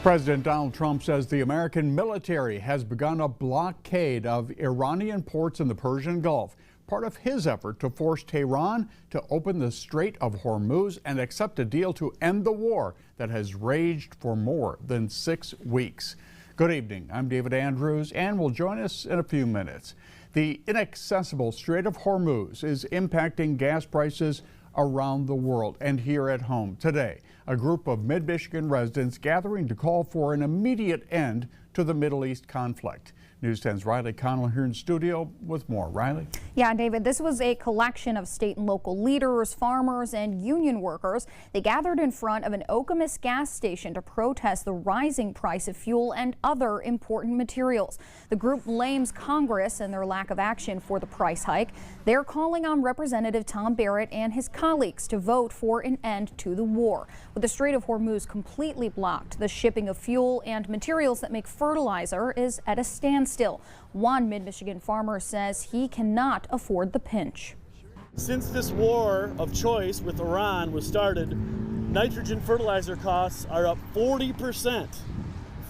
President Donald Trump says the American military has begun a blockade of Iranian ports in the Persian Gulf, part of his effort to force Tehran to open the Strait of Hormuz and accept a deal to end the war that has raged for more than 6 weeks. Good evening. I'm David Andrews, and will join us in a few minutes. The inaccessible Strait of Hormuz is impacting gas prices around the world and here at home. Today, a group of Mid-Michigan residents gathering to call for an immediate end to the Middle East conflict. News 10's Riley Connell here in studio with more. Riley? Yeah, David, this was a collection of state and local leaders, farmers, and union workers. They gathered in front of an Okemos gas station to protest the rising price of fuel and other important materials. The group blames Congress and their lack of action for the price hike. They're calling on Representative Tom Barrett and his colleagues to vote for an end to the war. With the Strait of Hormuz completely blocked, the shipping of fuel and materials that make fertilizer is at a standstill. One Mid-Michigan farmer says he cannot afford the pinch. Since this war of choice with Iran was started, nitrogen fertilizer costs are up 40%.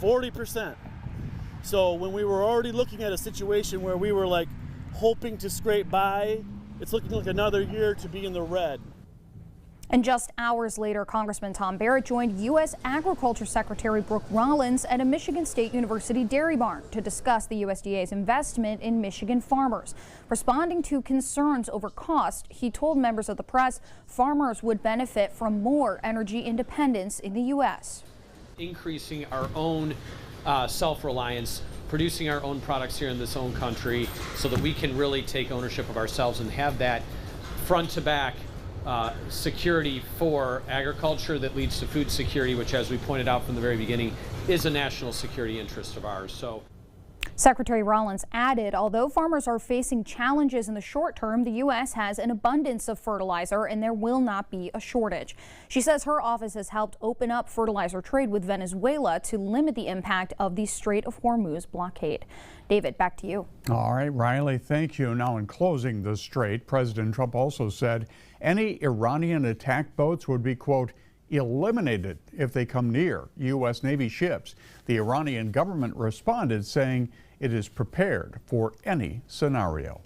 40%. So when we were already looking at a situation where we were like hoping to scrape by, it's looking like another year to be in the red. And just hours later, Congressman Tom Barrett joined U.S. Agriculture Secretary Brooke Rollins at a Michigan State University dairy barn to discuss the USDA's investment in Michigan farmers. Responding to concerns over cost, he told members of the press farmers would benefit from more energy independence in the U.S. Increasing our own self-reliance, producing our own products here in this own country so that we can really take ownership of ourselves and have that front to back security for agriculture that leads to food security, which, as we pointed out from the very beginning, is a national security interest of ours. So, Secretary Rollins added, although farmers are facing challenges in the short term, the U.S. has an abundance of fertilizer and there will not be a shortage. She says her office has helped open up fertilizer trade with Venezuela to limit the impact of the Strait of Hormuz blockade. David, back to you. All right, Riley, thank you. Now, in closing the strait, President Trump also said any Iranian attack boats would be, quote, eliminated if they come near U.S. Navy ships. The Iranian government responded saying it is prepared for any scenario.